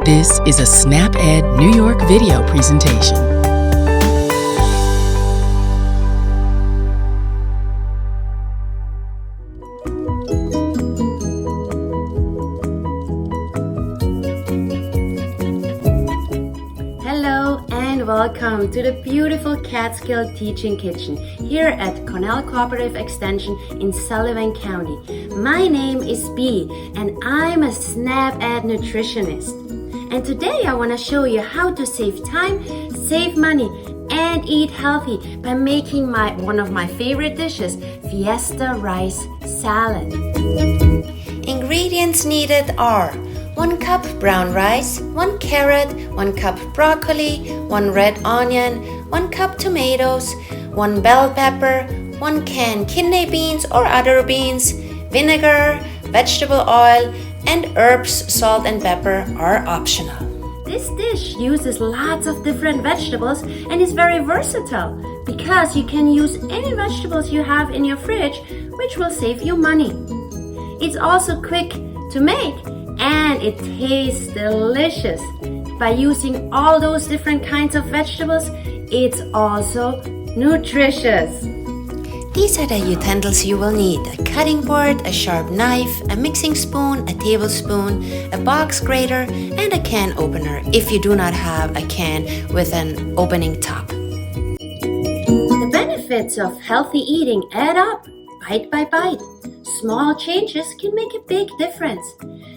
This is a SnapEd New York video presentation. Hello and welcome to the beautiful Catskill Teaching Kitchen here at Cornell Cooperative Extension in Sullivan County. My name is Bee and I'm a SnapEd nutritionist. And today I want to show you how to save time, save money, and eat healthy by making one of my favorite dishes, Fiesta rice salad. Ingredients needed are 1 cup brown rice, 1 carrot, 1 cup broccoli, 1 red onion, 1 cup tomatoes, 1 bell pepper, 1 can kidney beans or other beans, vinegar, vegetable oil, and herbs, salt and pepper are optional. This dish uses lots of different vegetables and is very versatile because you can use any vegetables you have in your fridge, which will save you money. It's also quick to make and it tastes delicious. By using all those different kinds of vegetables, it's also nutritious. These are the utensils you will need: a cutting board, a sharp knife, a mixing spoon, a tablespoon, a box grater, and a can opener if you do not have a can with an opening top. The benefits of healthy eating add up, bite by bite. Small changes can make a big difference.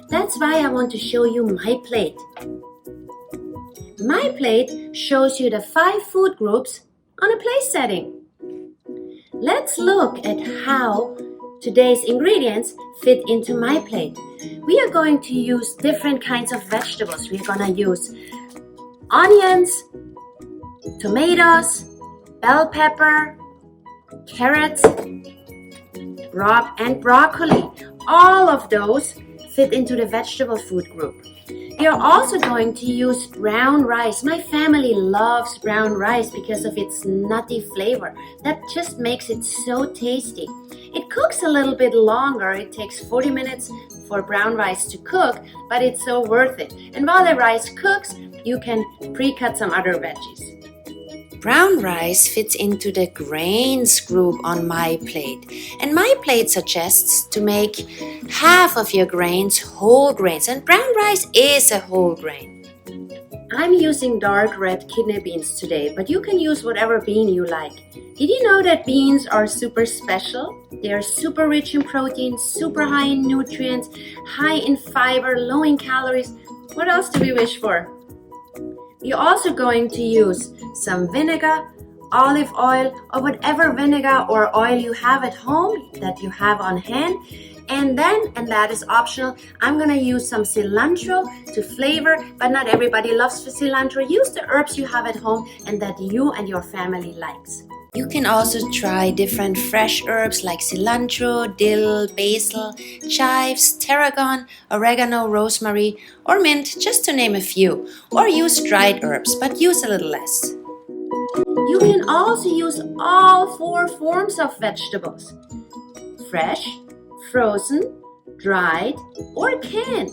That's why I want to show you my plate. My plate shows you the 5 food groups on a place setting. Let's look at how today's ingredients fit into my plate. We are going to use different kinds of vegetables. We're going to use onions, tomatoes, bell pepper, carrots, and broccoli. All of those fit into the vegetable food group. We are also going to use brown rice. My family loves brown rice because of its nutty flavor. That just makes it so tasty. It cooks a little bit longer. It takes 40 minutes for brown rice to cook, but it's so worth it. And while the rice cooks, you can pre-cut some other veggies. Brown rice fits into the grains group on my plate. And my plate suggests to make half of your grains whole grains. And brown rice is a whole grain. I'm using dark red kidney beans today, but you can use whatever bean you like. Did you know that beans are super special? They are super rich in protein, super high in nutrients, high in fiber, low in calories. What else do we wish for? You're also going to use some vinegar, olive oil, or whatever vinegar or oil you have at home that you have on hand. And that is optional, I'm going to use some cilantro to flavor, but not everybody loves cilantro. Use the herbs you have at home and that you and your family likes. You can also try different fresh herbs like cilantro, dill, basil, chives, tarragon, oregano, rosemary, or mint, just to name a few. Or use dried herbs, but use a little less. You can also use all 4 forms of vegetables: fresh, frozen, dried, or canned.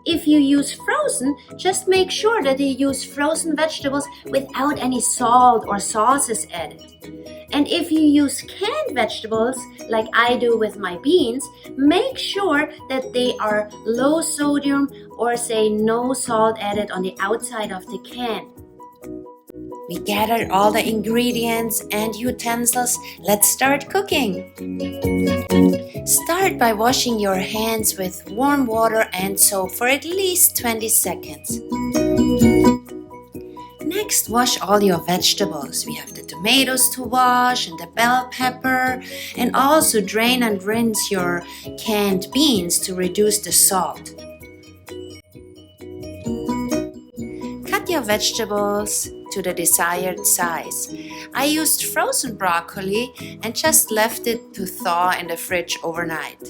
If you use frozen, just make sure that you use frozen vegetables without any salt or sauces added. And if you use canned vegetables, like I do with my beans, make sure that they are low sodium or say no salt added on the outside of the can. We gathered all the ingredients and utensils. Let's start cooking. Start by washing your hands with warm water and soap for at least 20 seconds. Next, wash all your vegetables. We have the tomatoes to wash and the bell pepper, and also drain and rinse your canned beans to reduce the salt. Cut your vegetables to the desired size. I used frozen broccoli and just left it to thaw in the fridge overnight.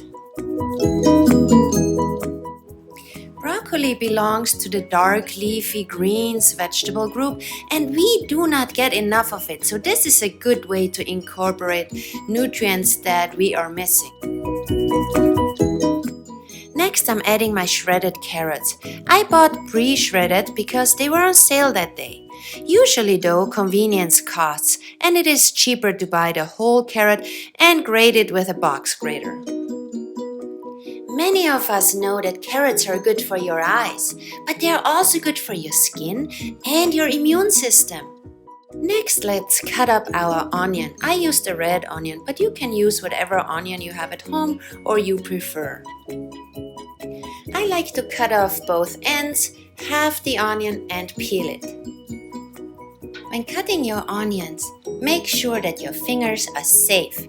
Broccoli belongs to the dark leafy greens vegetable group and we do not get enough of it, so this is a good way to incorporate nutrients that we are missing. Next, I'm adding my shredded carrots. I bought pre-shredded because they were on sale that day. Usually though, convenience costs, and it is cheaper to buy the whole carrot and grate it with a box grater. Many of us know that carrots are good for your eyes, but they are also good for your skin and your immune system. Next, let's cut up our onion. I used a red onion, but you can use whatever onion you have at home or you prefer. I like to cut off both ends, half the onion and peel it. When cutting your onions, make sure that your fingers are safe.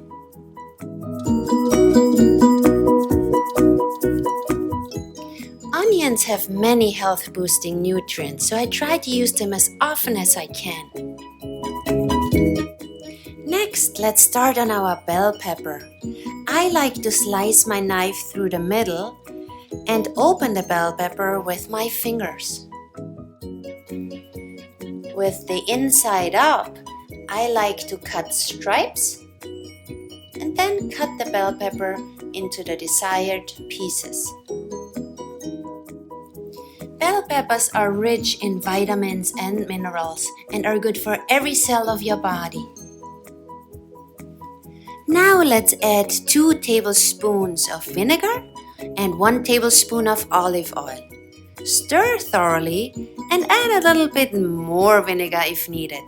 Onions have many health-boosting nutrients, so I try to use them as often as I can. Next, let's start on our bell pepper. I like to slice my knife through the middle and open the bell pepper with my fingers. With the inside up, I like to cut stripes and then cut the bell pepper into the desired pieces. Bell peppers are rich in vitamins and minerals and are good for every cell of your body. Now let's add 2 tablespoons of vinegar and 1 tablespoon of olive oil. Stir thoroughly and add a little bit more vinegar if needed.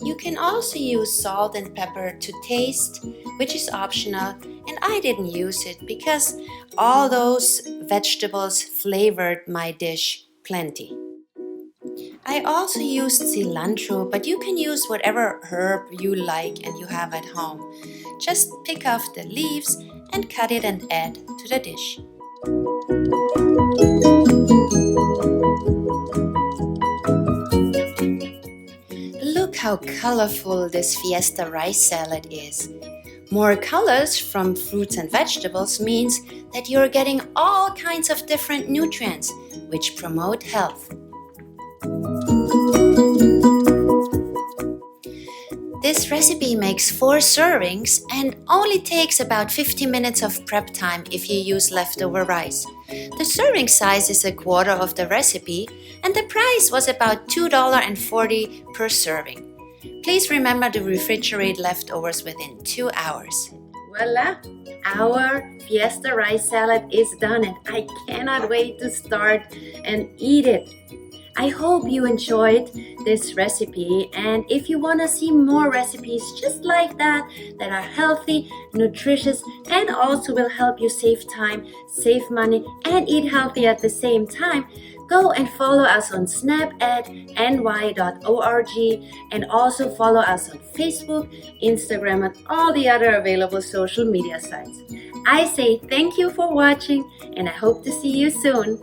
You can also use salt and pepper to taste, which is optional, and I didn't use it because all those vegetables flavored my dish plenty. I also used cilantro, but you can use whatever herb you like and you have at home. Just pick off the leaves and cut it and add to the dish. Look how colorful this Fiesta rice salad is. More colors from fruits and vegetables means that you're getting all kinds of different nutrients, which promote health. This recipe makes 4 servings and only takes about 50 minutes of prep time if you use leftover rice. The serving size is a quarter of the recipe and the price was about $2.40 per serving. Please remember to refrigerate leftovers within 2 hours. Voila! Our Fiesta rice salad is done and I cannot wait to start and eat it. I hope you enjoyed this recipe, and if you want to see more recipes just like that are healthy, nutritious, and also will help you save time, save money, and eat healthy at the same time, go and follow us on snapedny.org and also follow us on Facebook, Instagram, and all the other available social media sites. I say thank you for watching, and I hope to see you soon.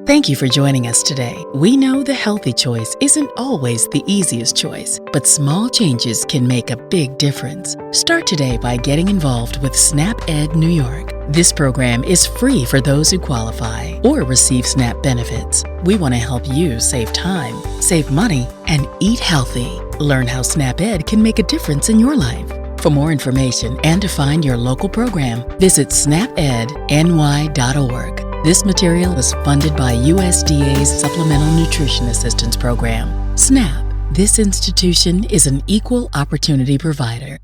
Thank you for joining us today. We know the healthy choice isn't always the easiest choice, but small changes can make a big difference. Start today by getting involved with SNAP Ed New York. This program is free for those who qualify or receive SNAP benefits. We want to help you save time, save money, and eat healthy. Learn how SNAP Ed can make a difference in your life. For more information and to find your local program, visit snapedny.org. This material was funded by USDA's Supplemental Nutrition Assistance Program. SNAP. This institution is an equal opportunity provider.